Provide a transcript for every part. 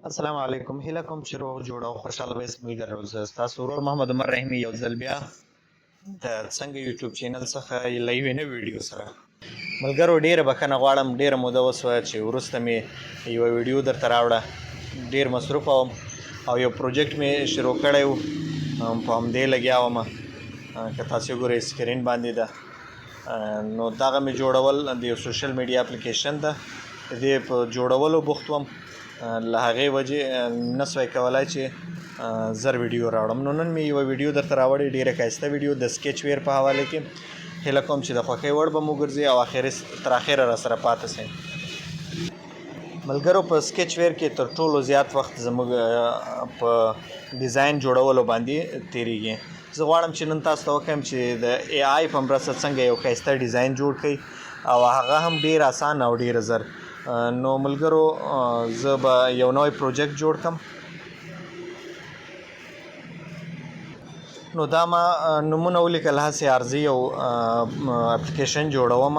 السلام علیکم. هیله کوم چې روغ جوړ او خوشاله به ملګری اوسئ. ستاسو ورور محمد عمر رحیمي یو ځل بیا د څنګه یوټیوب چینل څخه له یوې نوې ویډیو سره ملګرو ډېره بښنه غواړم. ډېره موده وسوه چې وروسته مې یوه ویډیو درته راوړه. ډېر مصروفه وم او یو پروجیکټ مې شروع کړی و، په همدې لګیا وم. که تاسې وګورئ سکرین باندې ده، نو دغه مې جوړول د یو سوشل میډیا اپلیکیشن ده. د دې په جوړولو بوخت وم، له هغې وجې نه سوی کولی چې زر ویډیو راوړم. نو نن مې یوه ویډیو درته راوړې، ډېره ښایسته ویډیو د سکیچ ویر په حواله کې. هیله کوم چې د خوښۍ وړ به مو وګرځي او تر اخره راسره پاتې شئ. ملګرو، په سکیچ ویر کې تر ټولو زیات وخت زموږ په ډیزاین جوړولو باندې تېرېږي. زه غواړم چې نن تاسو ته وښیم چې د اے آی په مرسته څنګه یو ښایسته ډیزاین جوړ کړئ او هغه هم ډېر اسان او ډېر زر. نو ملګرو، زه به یو نوی پروجیکټ جوړ کړم. نو دا ما نومونه ولیکل، هسې عرضي یو اپلیکیشن جوړوم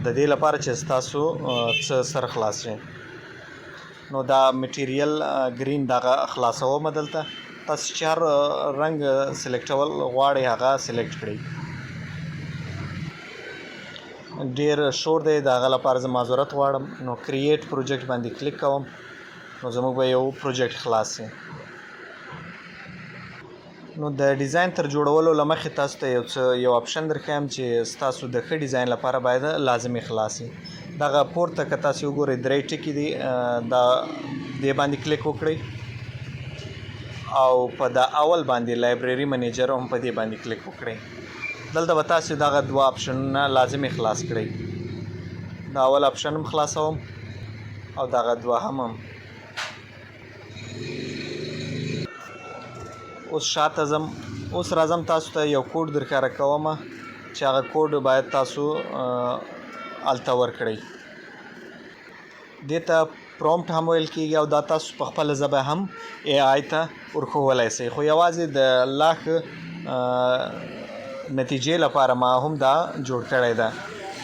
د دې لپاره چې ستاسو څه سر خلاص شي. نو دا میټیریل ګرین دغه خلاصوم. دلته تاسو چې هر رنګ سلیکټول غواړئ هغه سلیکټ کړئ. ډیر شور دی، د هغه لپاره زه معذرت غواړم. نو کرییټ پروجیکټ باندې کلیک کوم، نو زموږ به یو پروجیکټ خلاص شي. نو د ډیزاین تر جوړولو له مخکې تاسو ته یو آپشن درښیم چې ستاسو د ښه ډیزاین لپاره باید لازمي خلاص شي. دغه پورته که تاسو وګورئ 3 ټکي دي، دا دې باندې کلیک وکړئ او په د اول باندې لایبرري منیجر هم په دې باندې کلیک وکړئ. دلته به تاسو دغه دوه آپشنونه لازمي خلاص کړئ. د اول آپشن هم خلاصوم او دغه دوهم هم. اوس شاته ځم. اوس راځم تاسو ته یو کوډ درښکاره کوم چې هغه کوډ باید تاسو هلته ورکړئ. دې ته پرومپټ هم ویل کېږي او دا تاسو په خپله ژبه هم اے آی ته ورښوولی شئ، خو یوازې د لا ښه نتیجې لپاره ما هم دا جوړ کړی ده.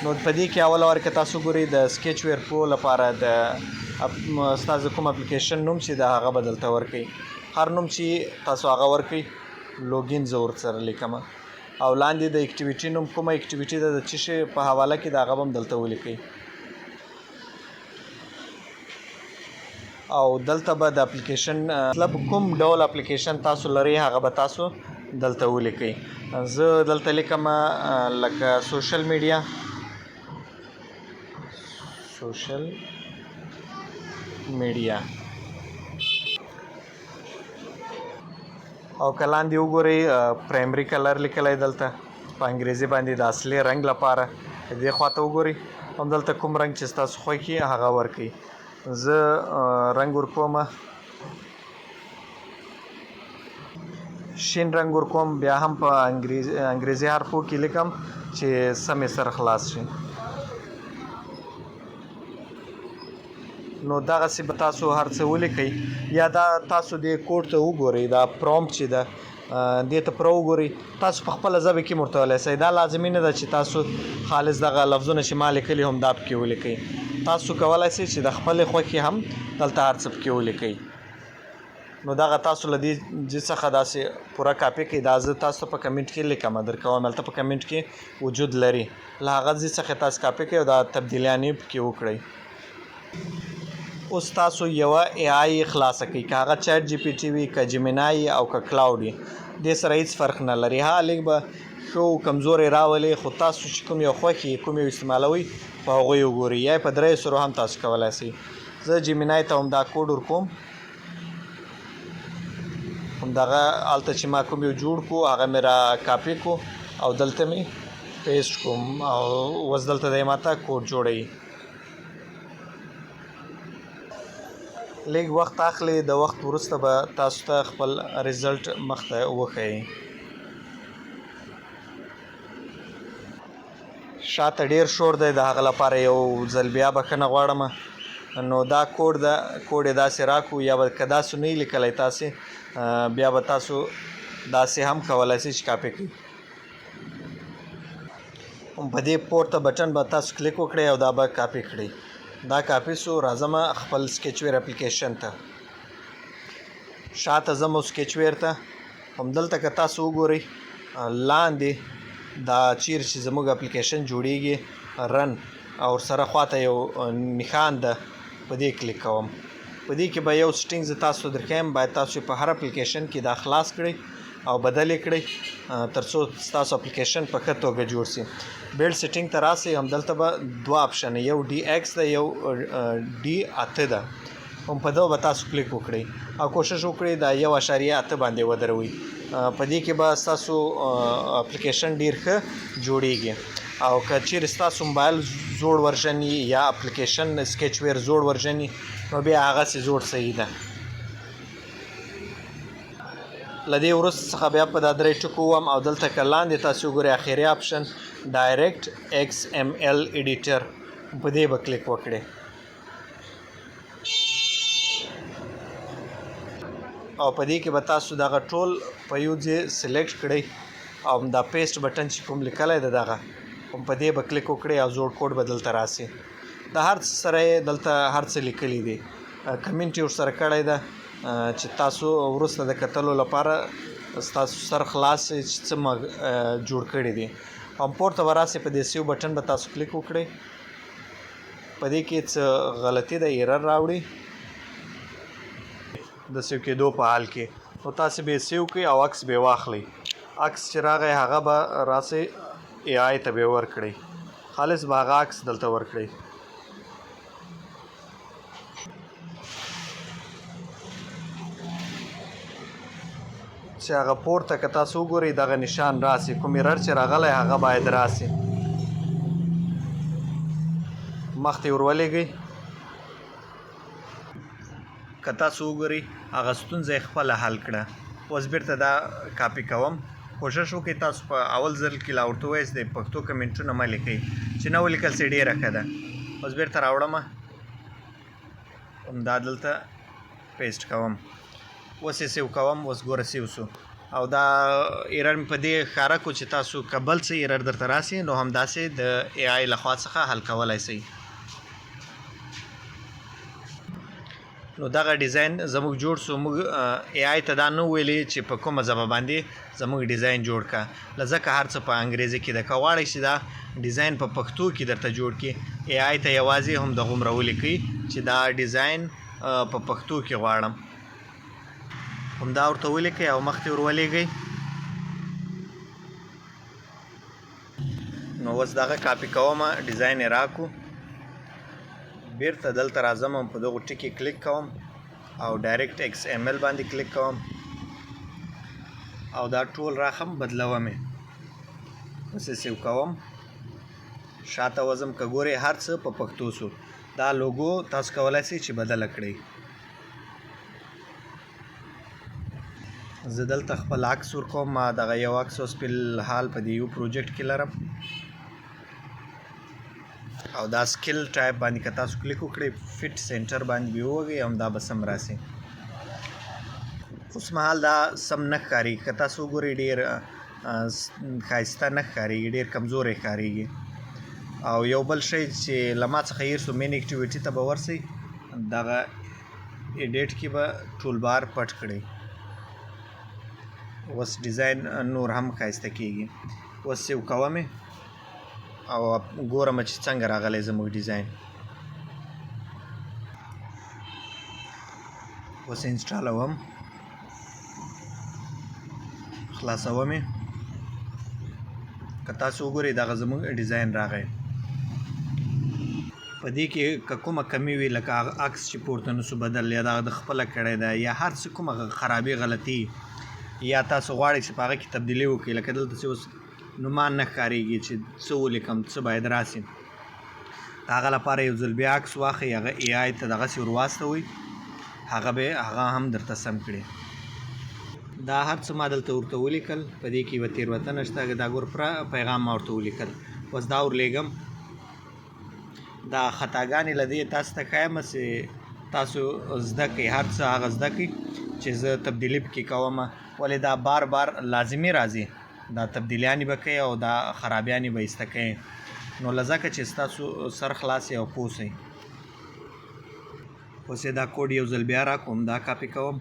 نو په دې کې اوله وار که تاسو ګورئ د سکیچ ویر پرو لپاره د ستاسو کوم اپلیکیشن نوم چې د هغه به دلته ورکئ. هر نوم چې تاسو هغه ورکئ. لوګین زه ورسره لیکم او لاندې د اکټیویټي نوم کومه اکټیویټي ده د څه شي په حواله کې د هغه به هم دلته ولیکئ. او دلته به د اپلیکیشن مطلب کوم ډول اپلیکیشن تاسو لرئ هغه به تاسو دلته ولیکئ. زه دلته لیکم لکه سوشل میډیا او که لاندې وګورئ پرایمري کلر لیکلی دلته په انګریزي باندې د اصلي رنګ لپاره. دې خواته وګورئ، همدلته کوم رنګ چې ستاسو خوښ وي هغه ورکئ. زه رنګ ورکوم شین رنګ ورکوم، بیا هم په انګریزي حرفو کې لیکم چې سمې سر خلاص شي. نو دغسې به تاسو هر څه ولیکئ. یا دا تاسو دې کوډ ته وګورئ، دا پرومپټ چې ده دې ته پوره وګورئ. تاسو په خپله ژبه کې ورته ویلی شئ. دا لازمي نه ده چې تاسو خالص دغه لفظونه چې ما لیکلي هم دا پکې ولیکئ. تاسو کولی شئ چې د خپلې خوښې هم دلته هر څه پکې ولیکئ. نو دغه تاسو له دې څخه داسې پوره کاپي کړئ. دا زه تاسو ته په کمنټ کې لیکم درکوم، هلته په کمنټ کې وجود لري. له هغه ځای څخه تاسو کاپي کړئ او دا تبدیلیانې پکې وکړئ. اوس تاسو یوه اے آی خلاصه کړئ، که هغه چیټ جی پی ټي وي، که جیمینای او که کلاوډ وي، دې سره هیڅ فرق نه لري. ها لږ به ښه و کمزوری راولي، خو تاسو چې کوم یو خوښ یې کوم یو استعمالوئ په هغوی وګورئ. یا په 300 هم تاسو کولی شئ. زه جیمینای ته همدا کوډ ورکوم، همدغه هلته چې ما کوم یو جوړ کړو هغه مې را کاپي کړو او دلته مې پیسټ کوم او اوس دلته دی ماته کوډ جوړوي. لږ وخت اخلي، د وخت وروسته به تاسو ته خپل ریزلټ مخته وښیي. شاته ډیر شور دی، د هغه لپاره یو ځل بیا بښنه غواړم. نو دا کوډ یې داسې راکړو، یا به که داسې نه یې لیکلی تاسې بیا به تاسو داسې هم کولی شئ چې کاپي کړئ. په دې پورته بټن به تاسو کلیک وکړئ او دا به کاپي کړئ. دا کاپي سو. راځم خپل سکیچ ویر اپلیکیشن ته. شاته ځم او سکیچ ویر ته همدلته که تاسو وګورئ لاندې دا چیرې چې زموږ اپلیکیشن جوړیږي رن او سره خواته یو نښان ده په دې کلیک کوم په دې کې به یو سټینګ زه تاسو درکایم باید تاسو په هر اپلیکیشن کې دا خلاص کړئ او بدل یې کړئ تر څو ستاسو اپلیکیشن په ښه توګه جوړ شي بیلډ سیټینګ ته راسئ همدلته به دوه آپشن یو ډي ایکس ده یو ډي 8 ده هم په دغه به تاسو کلیک وکړئ او کوشش وکړئ دا 1.8 باندې ودروئ په دې کې به ستاسو اپلیکیشن ډیر ښه جوړیږي او که چیرې ستاسو موبایل زوړ ورژن یا اپلیکیشن سکیچ ویر زوړ ورژن نو بیا هغسې زوړ صحیح ده له دې وروسته څخه بیا په دا درې ټکو وم او دلته که لاندې تاسو وګورئ اخري آپشن ډایرکټ ایکس ایم ایل ایډیټر په دې به کلیک وکړئ او په دې کې به تاسو دغه ټول په یو ځای سلیکټ کړئ او دا پیسټ بټن چې کوم لیکلی ده دغه هم په دې به کلیک وکړئ او زوړ کوډ به دلته راسي د هر څه سره یې دلته هر څه لیکلي دي کمنټ یې ورسره کړی ده چې تاسو وروسته د کتلو لپاره ستاسو سر خلاص چې څه جوړ کړي دي هم پورته به راسي په دې سیو بټن به تاسو کلیک وکړئ په دې کې څه غلطي ده ایرر راوړي د سیو کېدو په حال کې نو تاسو به سیو کړئ او عکس به واخلئ عکس چې راغی هغه به راسئ ای آی ته به ورکړئ خالص به هغه عکس دلته ورکړئ چې هغه پورته که تاسو وګورئ دغه نشان راسي کوم ایرر چې راغلی هغه باید راسي مخ ته یې ورولېږئ که تاسو وګورئ هغه ستونزه یې خپله حل کړه اوس بیرته دا کاپي کوم کوشش وکړئ تاسو په اول ځل کې لا ورته ووایاست د پښتو کمنټونه مه لیکئ چې نه ولیکل سي ډېره ښه ده اوس بیرته راوړمه همدا دلته پیسټ کوم اوس یې سیو کوم اوس ګوره سیو سو او دا ایرر مې په دې ښکاره کړو چې تاسو که بل څه ایرر درته راسي نو همداسې د ای آی لخوا څخه حل کولی شئ نو دغه ډیزاین زموږ جوړ سو موږ ای آی ته دا نه ویلې چې په کومه ژبه باندې زموږ ډیزاین جوړ کا لځکه هر څه په انګریزي کې ده که غواړئ چې دا ډیزاین په پښتو کې درته جوړ کړي ای آی ته یوازې هم دغومره ولیکئ چې دا ډیزاین په پښتو کې غواړم همدا ورته ولیکئ او مخ ته ورولېږئ نو اوس دغه کاپي کومه ډیزاین یې راکړو بیرته دلته راځم په دغو ټکي کلیک کوم او ډایرکټ ایکس ایم ایل باندې کلیک کوم او دا ټول راخم بدلوم یې اوس یې سیو کوم شاته وځم که ګورئ هر څه په پښتو سو دا لوګو تاسو کولی شئ چې بدله کړئ زه دلته خپل عکس ورکوم ما دغه یو عکس اوس په الحال په دې یو پروجیکټ کې لرم او دا سکیل ټایپ باندې که تاسو کلیک وکړئ فټ سینټر باندې به ووږئ همدا به سم راسي اوس مهال دا سم نه ښکارېږي که تاسو وګورئ ډېر ښایسته نه ښکارېږي ډېر کمزوری ښکارېږي او یو بل شی چې له ما څخه هیر سو مین اکټیویټي ته به ورسئ دغه ایډیټ کې به ټول بار پټ کړئ اوس ډیزاین نور هم ښایسته کېږي اوس سیو کوم او ګورم چې څنګه راغلی زموږ ډیزاین اوس انسټالوم خلاصوم یې که تاسو وګورئ دغه زموږ ډیزاین راغی په دې کې که کومه کمی وي لکه عکس چې پورته نسو بدل یا دغه د خپله کړی ده یا هر څه کومه خرابې غلطي یا تاسو غواړئ چې په هغه کې تبدیلي وکړئ لکه دلته چې اوس نومان نه ښکارېږي چې څه ولیکم څه باید راسي د هغه لپاره یو ځل بیا عکس واخئ هغه ای آی ته دغسې ور واستوئ هغه هم درته سم کړي دا هر څه ما دلته ورته ولیکل په دې کې یوه تېروتنه شته دا ګور پوره پیغام ما ورته ولیکل اوس دا ورلیږم دا خطاګانې له دې تاسو ته ښایم چې تاسو زده کړئ هر څه هغه زده کړئ چې زه تبدیلي پکې کومه ولې دا بار بار لازمي راځي دا تبدیلیانې به کوئ او دا خرابیانې به ایسته کوئ نو له ځکه چې ستاسو سر خلاص او پوه سئ اوس یې دا کوډ یو ځل بیا راکوم دا کاپي کوم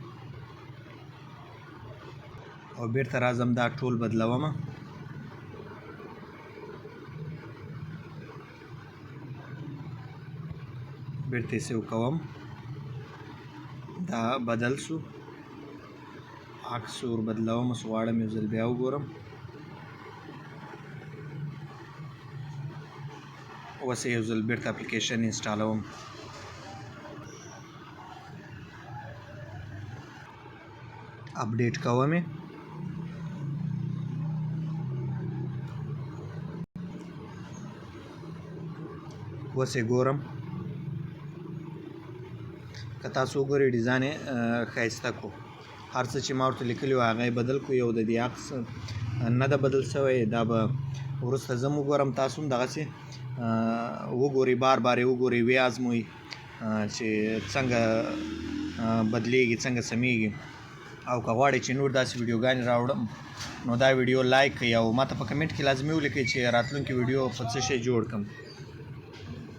او بیرته راځم دا ټول بدلوم بیرته یې سیو کوم دا بدل شو عکس ور بدلوم اوس غواړم یو ځل بیا وګورم اوس یو ځل بیرته اپلیکیشن انسټالوم اپډیټ کوم اوس یې ګورم که تاسو وګورئ ډیزاین یې ښایسته کو هر څه چې ما ورته لیکلي وو هغه یې بدل کړو یو د دې عکس نه ده بدل شوی دا به وروسته زه هم وګورم تاسو هم دغسې وګورئ بار بار یې وګورئ ویې ازموئ چې څنګه بدلیږي څنګه سمیږي او که غواړئ چې نور داسې ویډیوګانې راوړم نو دا ویډیو لایک کړئ او ما ته په کمنټ کې لازمي ولیکئ چې راتلونکي ویډیو په څه شی جوړ کړم